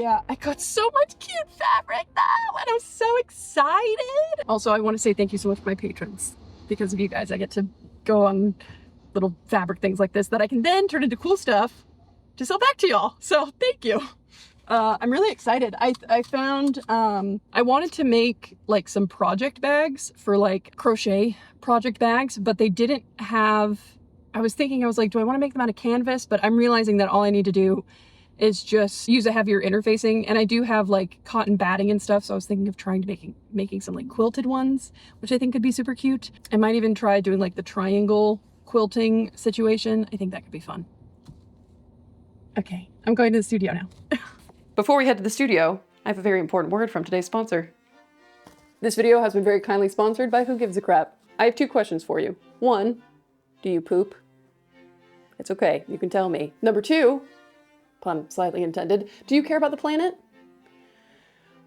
I got so much cute fabric though, and I'm so excited. Also, I want to say thank you so much to my patrons. Because of you guys, I get to go on little fabric things like this that I can then turn into cool stuff to sell back to y'all. So thank you. I'm really excited. I found, I wanted to make like some project bags for like crochet project bags, but they didn't have, I was like, do I want to make them out of canvas? But I'm realizing that all I need to do is just use a heavier interfacing. And I do have like cotton batting and stuff. So I was thinking of trying to making some like quilted ones, which I think could be super cute. I might even try doing like the triangle quilting situation. I think that could be fun. Okay, I'm going to the studio now. Before we head to the studio, I have a very important word from today's sponsor. This video has been very kindly sponsored by Who Gives a Crap. I have 2 questions for you. 1, do you poop? It's okay, you can tell me. Number 2, pun slightly intended, do you care about the planet?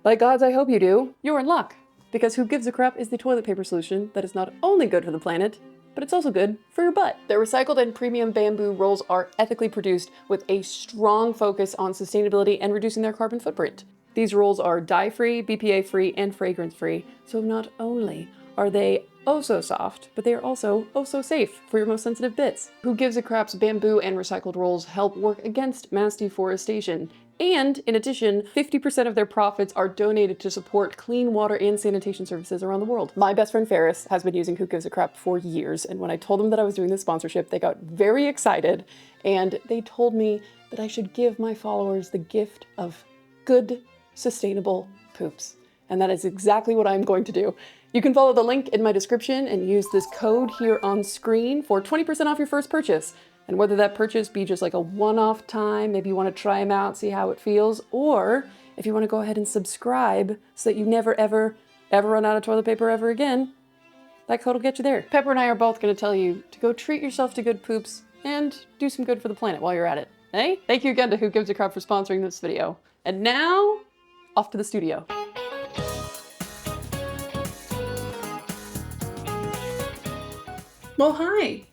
By gods, I hope you do. You're in luck, because Who Gives a Crap is the toilet paper solution that is not only good for the planet, but it's also good for your butt. Their recycled and premium bamboo rolls are ethically produced with a strong focus on sustainability and reducing their carbon footprint. These rolls are dye-free, BPA-free, and fragrance-free, so not only are they oh so soft, but they are also oh so safe for your most sensitive bits. Who Gives a Crap's bamboo and recycled rolls help work against mass deforestation. And in addition, 50% of their profits are donated to support clean water and sanitation services around the world. My best friend Ferris has been using Who Gives a Crap for years, and when I told them that I was doing this sponsorship, they got very excited, and they told me that I should give my followers the gift of good, sustainable poops. And that is exactly what I'm going to do. You can follow the link in my description and use this code here on screen for 20% off your first purchase. And whether that purchase be just like a one-off time, maybe you want to try them out, see how it feels, or if you want to go ahead and subscribe so that you never, ever run out of toilet paper ever again, that code will get you there. Pepper and I are both going to tell you to go treat yourself to good poops and do some good for the planet while you're at it. Hey? Thank you again to Who Gives a Crap for sponsoring this video. And now, off to the studio. Well, hi.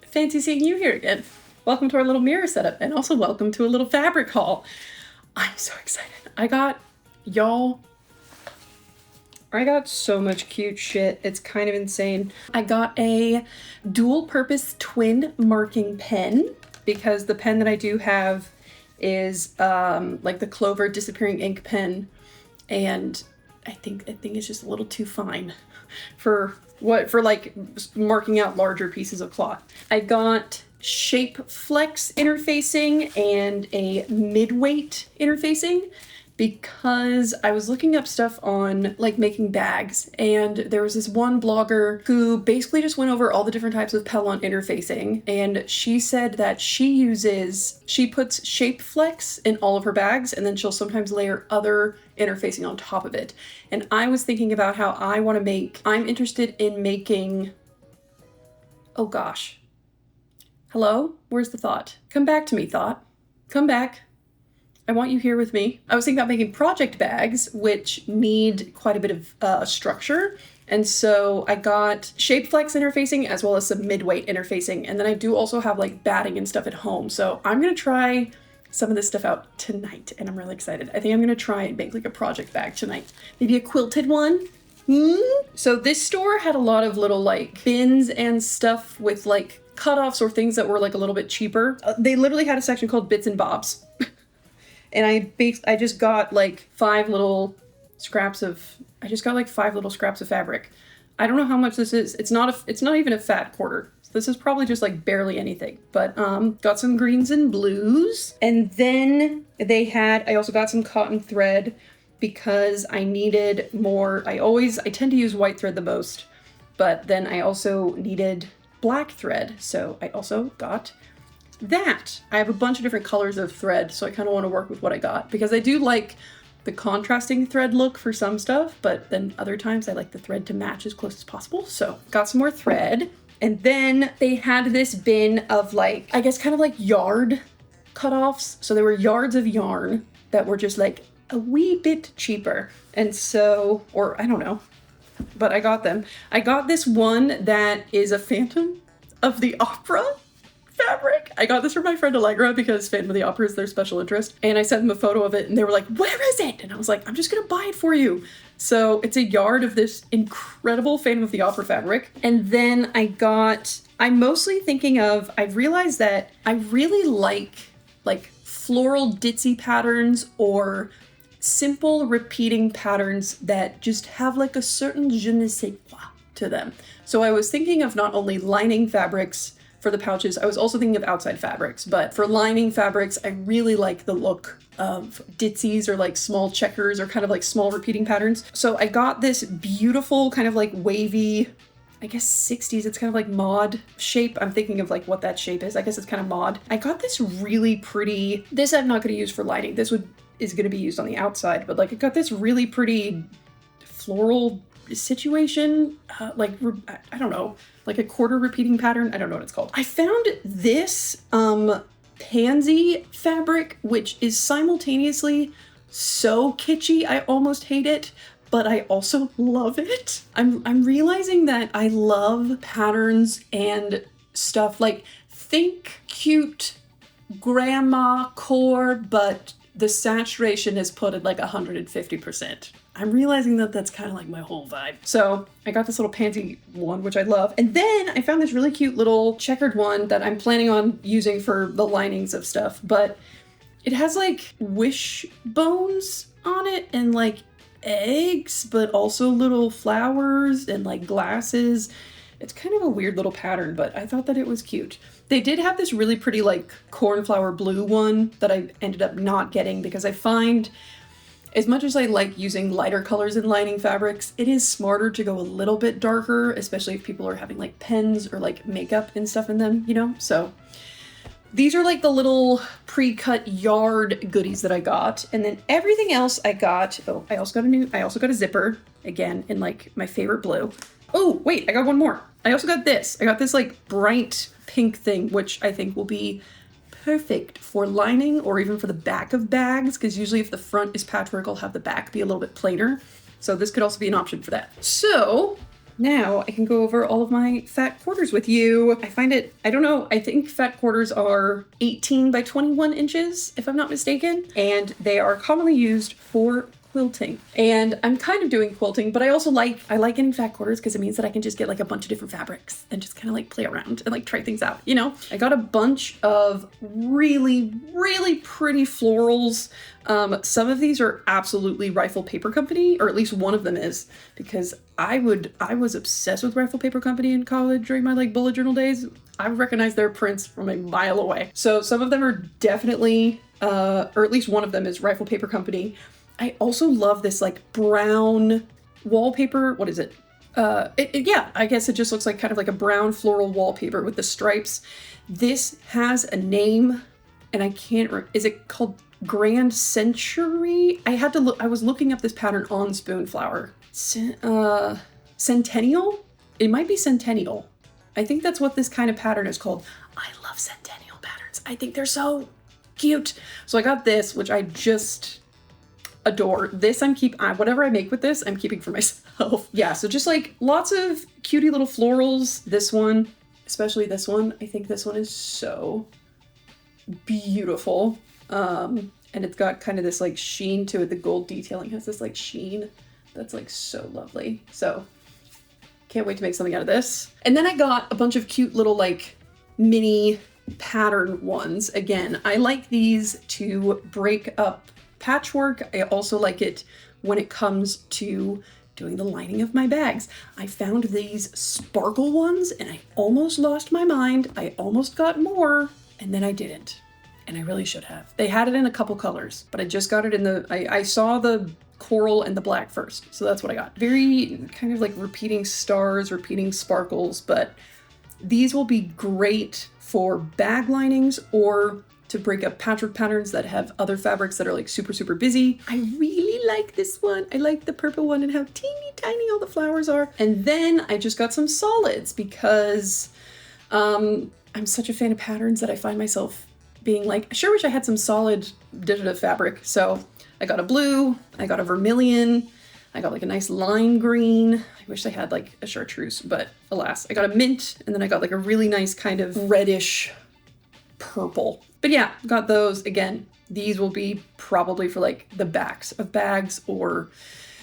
Fancy seeing you here again. Welcome to our little mirror setup, and also welcome to a little fabric haul. I'm so excited. I got so much cute shit. It's kind of insane. I got a dual purpose twin marking pen because the pen that I do have is like the Clover disappearing ink pen, and I think it's just a little too fine for like marking out larger pieces of cloth. I got shape flex interfacing and a mid-weight interfacing because I was looking up stuff on like making bags, and there was this one blogger who basically just went over all the different types of Pellon interfacing, and she said that she puts shape flex in all of her bags, and then she'll sometimes layer other interfacing on top of it. And I was thinking about how I'm interested in making, oh gosh. Hello? Where's the thought? Come back to me, thought. Come back. I want you here with me. I was thinking about making project bags, which need quite a bit of structure. And so I got shape flex interfacing as well as some mid-weight interfacing. And then I do also have like batting and stuff at home. So I'm going to try some of this stuff out tonight, and I'm really excited. I think I'm going to try and make like a project bag tonight. Maybe a quilted one. So this store had a lot of little like bins and stuff with like cutoffs or things that were like a little bit cheaper. They literally had a section called Bits and Bobs. And I just got like 5 little scraps of fabric. I don't know how much this is. It's not even a fat quarter. So this is probably just like barely anything, but got some greens and blues. And then I also got some cotton thread because I needed more. I tend to use white thread the most, but then I also needed black thread. So I also got that. I have a bunch of different colors of thread, so I kind of want to work with what I got because I do like the contrasting thread look for some stuff, but then other times I like the thread to match as close as possible. So got some more thread. And then they had this bin of like, I guess kind of like yard cutoffs. So there were yards of yarn that were just like a wee bit cheaper. And so, or I don't know, but I got them. I got this one that is a Phantom of the Opera fabric. I got this from my friend Allegra because Phantom of the Opera is their special interest. And I sent them a photo of it and they were like, where is it? And I was like, I'm just gonna buy it for you. So it's a yard of this incredible Phantom of the Opera fabric. And then I'm mostly thinking of, I've realized that I really like floral ditzy patterns or simple repeating patterns that just have like a certain je ne sais quoi to them. So I was thinking of not only lining fabrics for the pouches, I was also thinking of outside fabrics, but for lining fabrics, I really like the look of ditzies or like small checkers or kind of like small repeating patterns. So I got this beautiful kind of like wavy, I guess 60s, it's kind of like mod shape. I'm thinking of like what that shape is. I guess it's kind of mod. I got this really pretty, this I'm not going to use for lining. This is going to be used on the outside, but like I got this really pretty floral situation, like, I don't know, like a quarter repeating pattern. I don't know what it's called. I found this pansy fabric, which is simultaneously so kitschy, I almost hate it, but I also love it. I'm realizing that I love patterns and stuff like, think cute grandma core, but the saturation is put at like 150%. I'm realizing that that's kind of like my whole vibe. So I got this little pansy one, which I love. And then I found this really cute little checkered one that I'm planning on using for the linings of stuff, but it has like wishbones on it and like eggs, but also little flowers and like glasses. It's kind of a weird little pattern, but I thought that it was cute. They did have this really pretty like cornflower blue one that I ended up not getting because I find, as much as I like using lighter colors in lining fabrics, it is smarter to go a little bit darker, especially if people are having like pens or like makeup and stuff in them, you know? So these are like the little pre-cut yard goodies that I got. And then everything else I got, I also got a zipper, again, in like my favorite blue. Oh, wait, I got one more. I also got this. I got this like bright pink thing, which I think will be perfect for lining or even for the back of bags, because usually if the front is patchwork, I'll have the back be a little bit plainer. So this could also be an option for that. So now I can go over all of my fat quarters with you. I find it, I don't know, I think fat quarters are 18 by 21 inches, if I'm not mistaken, and they are commonly used for quilting. And I'm kind of doing quilting, but I also like getting fat quarters because it means that I can just get like a bunch of different fabrics and just kind of like play around and like try things out, you know? I got a bunch of really, really pretty florals. Some of these are absolutely Rifle Paper Company, or at least one of them is, because I was obsessed with Rifle Paper Company in college during my like bullet journal days. I would recognize their prints from a mile away. So some of them are definitely, or at least one of them is Rifle Paper Company. I also love this like brown wallpaper. What is it? Yeah, I guess it just looks like kind of like a brown floral wallpaper with the stripes. This has a name and I can't, is it called Grand Century? I had to look, I was looking up this pattern on Spoonflower. Centennial? It might be Centennial. I think that's what this kind of pattern is called. I love Centennial patterns. I think they're so cute. So I got this, which I just adore. This whatever I make with this, I'm keeping for myself. Yeah, so just like lots of cutie little florals. This one, especially this one, I think this one is so beautiful. And it's got kind of this like sheen to it. The gold detailing has this like sheen that's like so lovely. So can't wait to make something out of this. And then I got a bunch of cute little like mini pattern ones. Again, I like these to break up patchwork. I also like it when it comes to doing the lining of my bags. I found these sparkle ones and I almost lost my mind. I almost got more and then I didn't. And I really should have. They had it in a couple colors, but I just got it in the, I saw the coral and the black first. So that's what I got. Very kind of like repeating stars, repeating sparkles, but these will be great for bag linings or to break up patchwork patterns that have other fabrics that are like super, super busy. I really like this one. I like the purple one and how teeny tiny all the flowers are. And then I just got some solids because I'm such a fan of patterns that I find myself being like, I sure wish I had some solid additive fabric. So I got a blue, I got a vermilion, I got like a nice lime green. I wish I had like a chartreuse, but alas, I got a mint, and then I got like a really nice kind of reddish purple. But yeah, got those. Again, these will be probably for like the backs of bags or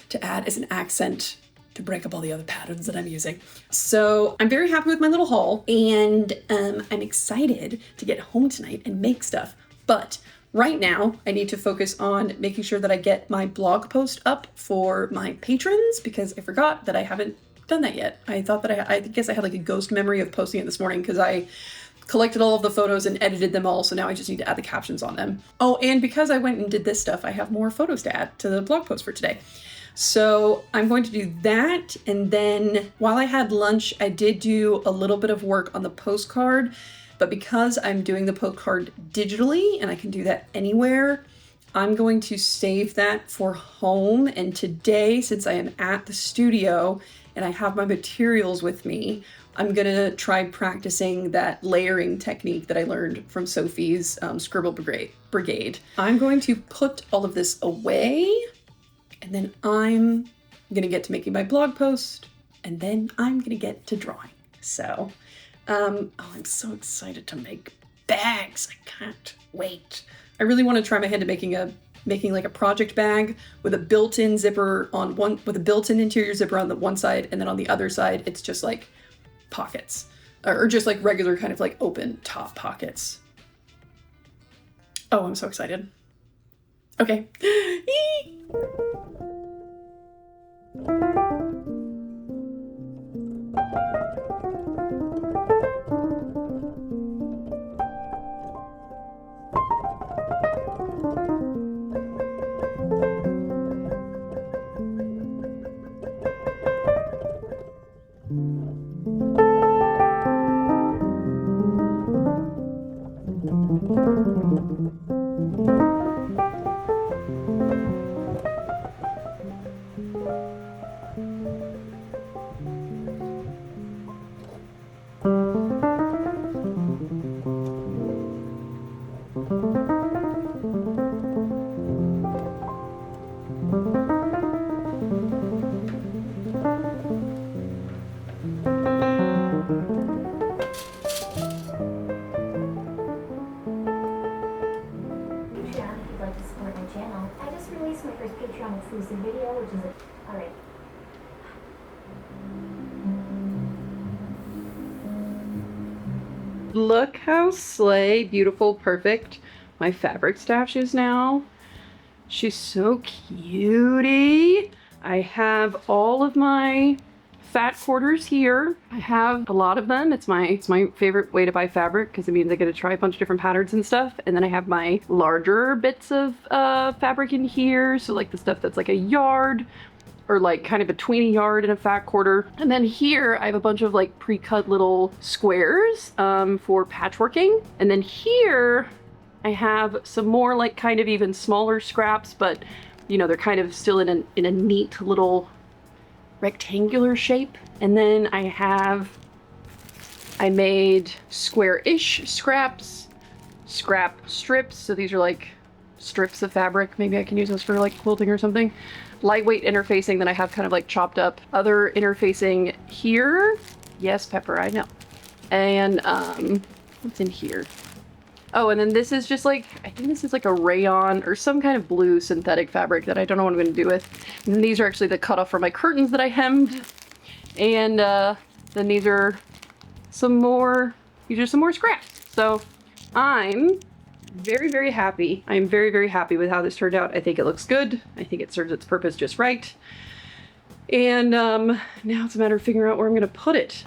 to add as an accent to break up all the other patterns that I'm using. So I'm very happy with my little haul, and I'm excited to get home tonight and make stuff. But right now I need to focus on making sure that I get my blog post up for my patrons, because I forgot that I haven't done that yet. I thought that I guess I had like a ghost memory of posting it this morning because I collected all of the photos and edited them all, so now I just need to add the captions on them. Oh, and because I went and did this stuff, I have more photos to add to the blog post for today. So I'm going to do that, and then while I had lunch, I did do a little bit of work on the postcard, but because I'm doing the postcard digitally and I can do that anywhere, I'm going to save that for home. And today, since I am at the studio and I have my materials with me, I'm gonna try practicing that layering technique that I learned from Sophie's Scribble Brigade. I'm going to put all of this away, and then I'm gonna get to making my blog post, and then I'm gonna get to drawing. So, oh, I'm so excited to make bags. I can't wait. I really want to try my hand at making like a project bag with a built-in zipper on one, with a built-in interior zipper on the one side, and then on the other side, it's just like pockets, or just like regular kind of like open top pockets. Oh, I'm so excited. Okay. Exclusive video, which is alright. Look how slay, beautiful, perfect my fabric stash is now. She's so cutie. I have all of my fat quarters here. I have a lot of them. It's my favorite way to buy fabric because it means I get to try a bunch of different patterns and stuff. And then I have my larger bits of fabric in here. So like the stuff that's like a yard, or like kind of between a yard and a fat quarter. And then here I have a bunch of like pre-cut little squares for patchworking. And then here I have some more like kind of even smaller scraps, but you know, they're kind of still in a neat little rectangular shape. And then I made square-ish scrap strips. So these are like strips of fabric. Maybe I can use those for like quilting or something. Lightweight interfacing that I have kind of like chopped up. Other interfacing here. Yes, Pepper, I know. And what's in here? Oh, and then this is just like, I think this is like a rayon or some kind of blue synthetic fabric that I don't know what I'm going to do with. And then these are actually the cutoff for my curtains that I hemmed. And then these are some more scraps. So I'm very, very happy. I'm very, very happy with how this turned out. I think it looks good. I think it serves its purpose just right. And now it's a matter of figuring out where I'm going to put it.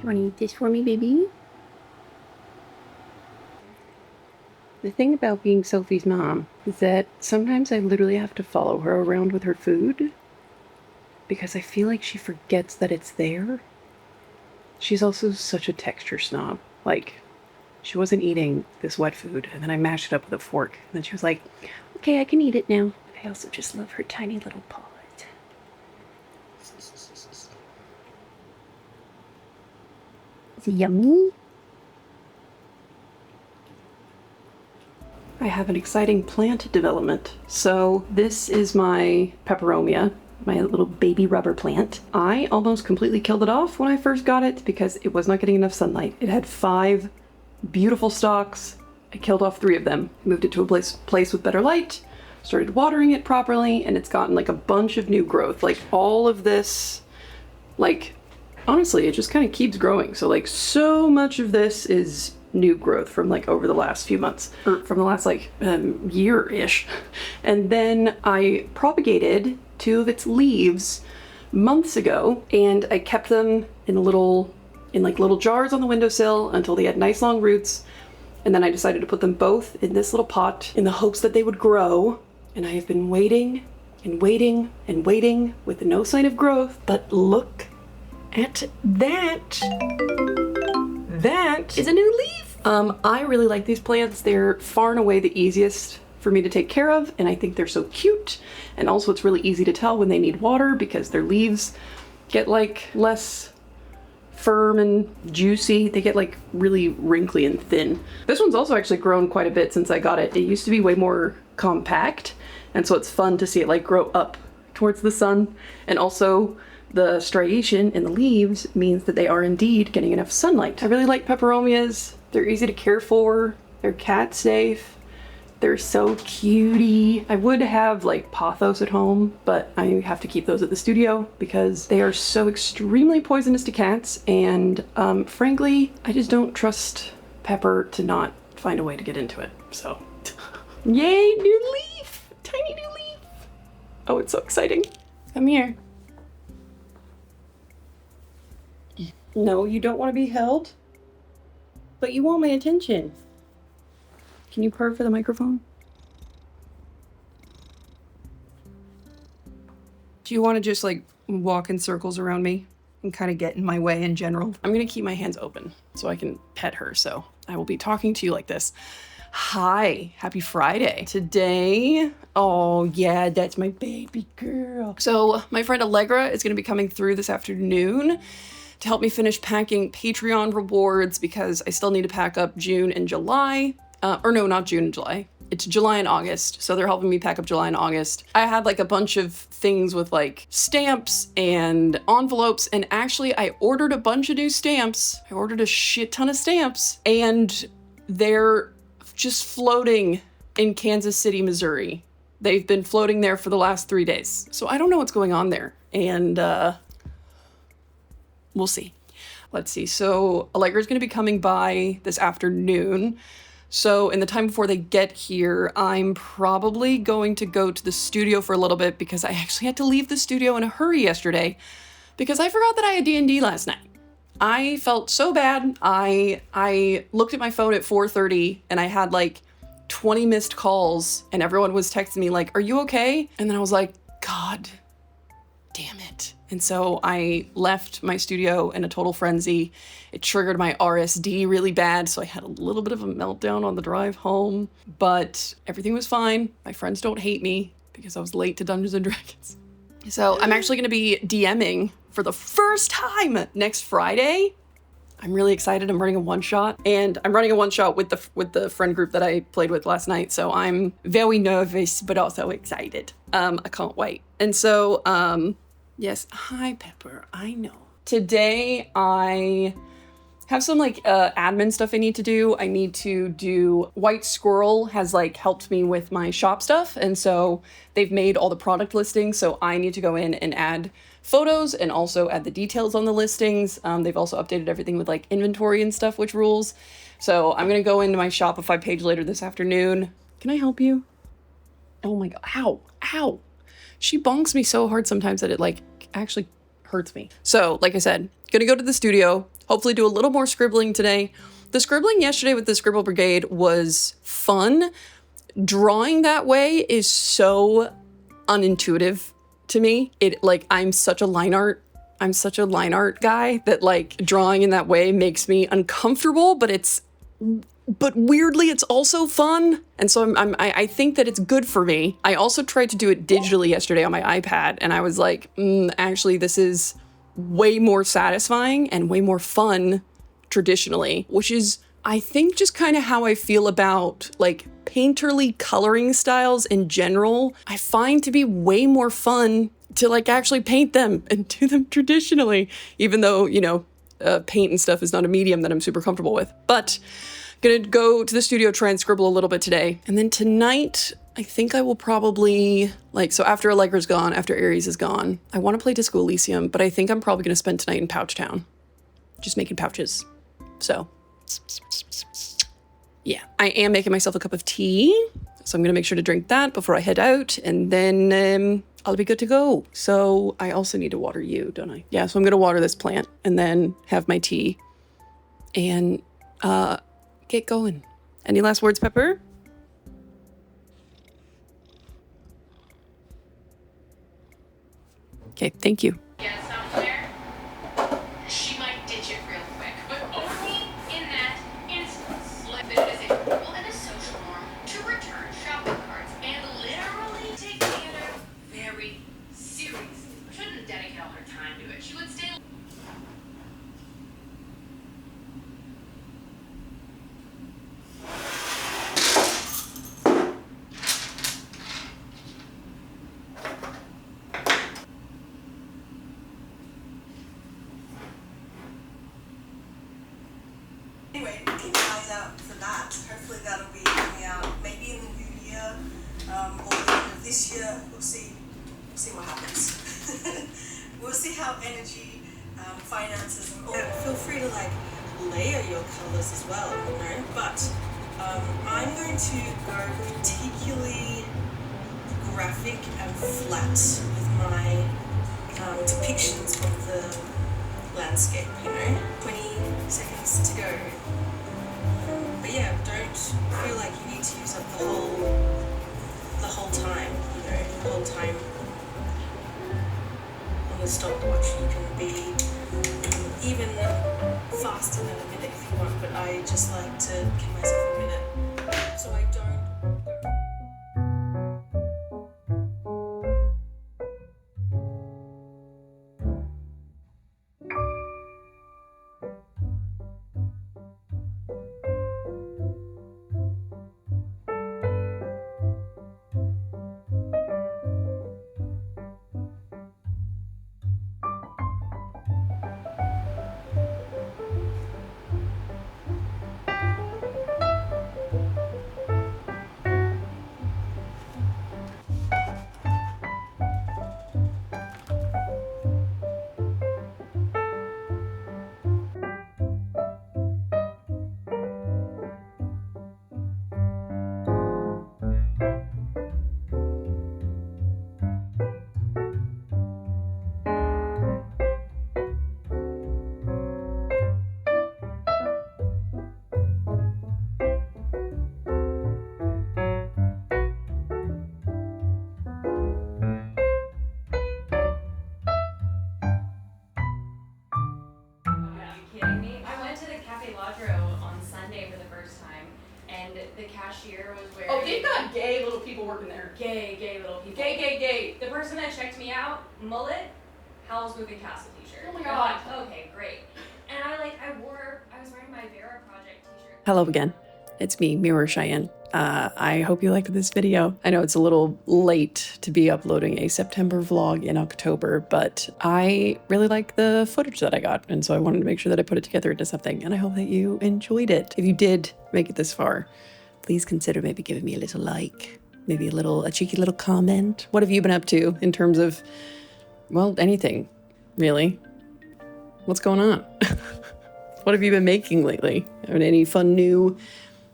You want to eat this for me, baby? The thing about being Sophie's mom is that sometimes I literally have to follow her around with her food because I feel like she forgets that it's there. She's also such a texture snob. Like, she wasn't eating this wet food, and then I mashed it up with a fork, and then she was like, okay, I can eat it now. I also just love her tiny little paws. Is it yummy? I have an exciting plant development. So this is my peperomia, my little baby rubber plant. I almost completely killed it off when I first got it because it was not getting enough sunlight. It had 5 beautiful stalks. I killed off 3 of them, moved it to a place with better light, started watering it properly, and it's gotten like a bunch of new growth. Like all of this, like honestly, it just kind of keeps growing. So like so much of this is new growth from like over the last few months, or from the last like year-ish. And then I propagated 2 of its leaves months ago, and I kept them in little jars on the windowsill until they had nice long roots. And then I decided to put them both in this little pot in the hopes that they would grow. And I have been waiting and waiting and waiting with no sign of growth. But look at that. That is a new leaf. I really like these plants. They're far and away the easiest for me to take care of, and I think they're so cute. And also it's really easy to tell when they need water because their leaves get like less firm and juicy. They get like really wrinkly and thin. This one's also actually grown quite a bit since I got it. It used to be way more compact, and so it's fun to see it like grow up towards the sun. And also the striation in the leaves means that they are indeed getting enough sunlight. I really like peperomias. They're easy to care for. They're cat safe. They're so cutie. I would have like pothos at home, but I have to keep those at the studio because they are so extremely poisonous to cats. And frankly, I just don't trust Pepper to not find a way to get into it. So, yay, new leaf, tiny new leaf. Oh, it's so exciting. Come here. No, you don't want to be held, but you want my attention. Can you purr for the microphone? Do you want to just like walk in circles around me and kind of get in my way in general? I'm gonna keep my hands open so I can pet her. So I will be talking to you like this. Hi, happy Friday. Today, oh yeah, that's my baby girl. So my friend Allegra is gonna be coming through this afternoon to help me finish packing Patreon rewards because I still need to pack up June and July. Or no, not June and July. It's July and August. So they're helping me pack up July and August. I had like a bunch of things with like stamps and envelopes, and actually I ordered a bunch of new stamps. I ordered a shit ton of stamps, and they're just floating in Kansas City, Missouri. They've been floating there for the last 3 days. So I don't know what's going on there. And we'll see. Let's see. So Allegra's gonna be coming by this afternoon. So in the time before they get here, I'm probably going to go to the studio for a little bit because I actually had to leave the studio in a hurry yesterday because I forgot that I had D&D last night. I felt so bad. I looked at my phone at 4:30 and I had like 20 missed calls and everyone was texting me like, are you okay? And then I was like, God damn it. And so I left my studio in a total frenzy. It triggered my RSD really bad, so I had a little bit of a meltdown on the drive home, but everything was fine. My friends don't hate me because I was late to Dungeons & Dragons. So I'm actually gonna be DMing for the first time next Friday. I'm really excited. I'm running a one-shot, and I'm running a one-shot with the friend group that I played with last night, so I'm very nervous, but also excited. I can't wait. And so, yes, hi Pepper, I know. Today I have some like admin stuff I need to do. I need to do, White Squirrel has like helped me with my shop stuff, and so they've made all the product listings, so I need to go in and add photos and also add the details on the listings. They've also updated everything with like inventory and stuff, which rules. So I'm gonna go into my Shopify page later this afternoon. Can I help you? Oh my God, ow, ow. She bonks me so hard sometimes that it like actually hurts me. So like I said, gonna go to the studio. Hopefully do a little more scribbling today. The scribbling yesterday with the Scribble Brigade was fun. Drawing that way is so unintuitive to me. I'm such a line art guy that like drawing in that way makes me uncomfortable, but weirdly it's also fun. And so I think that it's good for me. I also tried to do it digitally yesterday on my iPad, and I was like, actually this is way more satisfying and way more fun traditionally, which is, I think, just kind of how I feel about like painterly coloring styles in general. I find to be way more fun to like actually paint them and do them traditionally, even though, you know, paint and stuff is not a medium that I'm super comfortable with. But gonna go to the studio, try and scribble a little bit today. And then tonight, I think I will probably, so after Allegra's gone, after Aries is gone, I want to play Disco Elysium, but I think I'm probably gonna spend tonight in Pouch Town, just making pouches. So, yeah, I am making myself a cup of tea, so I'm gonna make sure to drink that before I head out, and then I'll be good to go. So I also need to water you, don't I? Yeah, so I'm gonna water this plant and then have my tea and get going. Any last words, Pepper? Okay, thank you. Get somewhere, she might ditch it real quick, but only in that instant slip. It is a rule and a social norm to return shopping carts and literally take theater very seriously. Shouldn't dedicate all her time to it. She would stay. Anyway, keep your eyes out for that. Hopefully that'll be coming out maybe in the new year or the end of this year. We'll see what happens. We'll see how energy, finances, and all. Feel free to like layer your colors as well, you know. But I'm going to go particularly graphic and flat with my depictions of the landscape, you know. 20 seconds to go. But yeah, don't feel like you need to use up the whole time, you know, the whole time on the stopwatch. You can be even faster than a minute if you want, but I just like to give myself a minute so I don't. The cashier was wearing. Oh, they've got gay little people working there. Gay little people. Gay. The person that checked me out, mullet, Howl's Moving Castle t-shirt. Oh my I'm God. like, okay, great. And I was wearing my Vera Project t-shirt. Hello again. It's me, Mirror Cheyenne. I hope you liked this video. I know it's a little late to be uploading a September vlog in October, but I really like the footage that I got, and so I wanted to make sure that I put it together into something, and I hope that you enjoyed it. If you did make it this far, please consider maybe giving me a little like, maybe a cheeky little comment. What have you been up to in terms of, well, anything, really? What's going on? What have you been making lately? Any fun new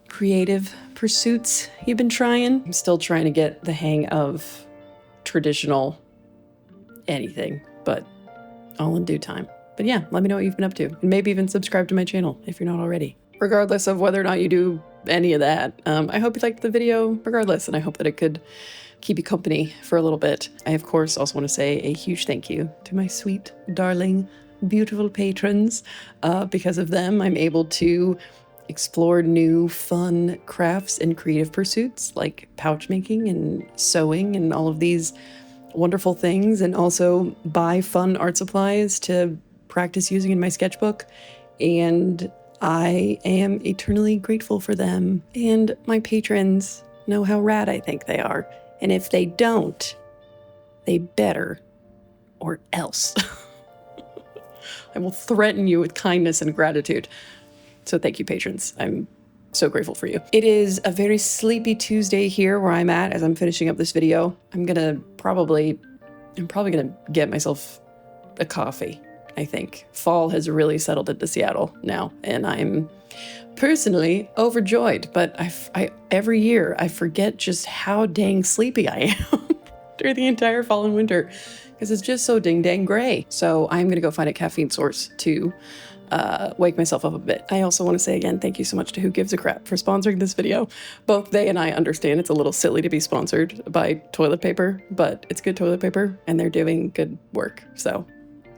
creative pursuits you've been trying? I'm still trying to get the hang of traditional anything, but all in due time. But yeah, let me know what you've been up to. And maybe even subscribe to my channel if you're not already. Regardless of whether or not you do any of that, I hope you liked the video regardless, and I hope that it could keep you company for a little bit. I, of course, also want to say a huge thank you to my sweet, darling, beautiful patrons. Because of them, I'm able to explore new fun crafts and creative pursuits like pouch making and sewing and all of these wonderful things, and also buy fun art supplies to practice using in my sketchbook. And I am eternally grateful for them. And my patrons know how rad I think they are. And if they don't, they better, or else. I will threaten you with kindness and gratitude. So thank you, patrons. I'm so grateful for you. It is a very sleepy Tuesday here where I'm at as I'm finishing up this video. I'm probably gonna get myself a coffee, I think. Fall has really settled into Seattle now, and I'm personally overjoyed, but every year I forget just how dang sleepy I am through the entire fall and winter because it's just so ding dang gray. So I'm gonna go find a caffeine source to wake myself up a bit. I also want to say again, thank you so much to Who Gives a Crap for sponsoring this video. Both they and I understand it's a little silly to be sponsored by toilet paper, but it's good toilet paper and they're doing good work. So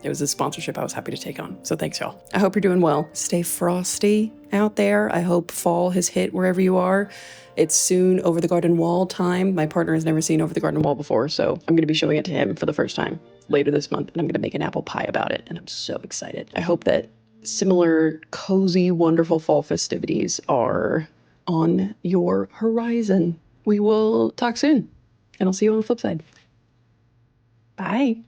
it was a sponsorship I was happy to take on. So thanks, y'all. I hope you're doing well. Stay frosty out there. I hope fall has hit wherever you are. It's soon Over the Garden Wall time. My partner has never seen Over the Garden Wall before, so I'm going to be showing it to him for the first time later this month, and I'm going to make an apple pie about it, and I'm so excited. I hope that similar cozy, wonderful fall festivities are on your horizon. We will talk soon, and I'll see you on the flip side. Bye.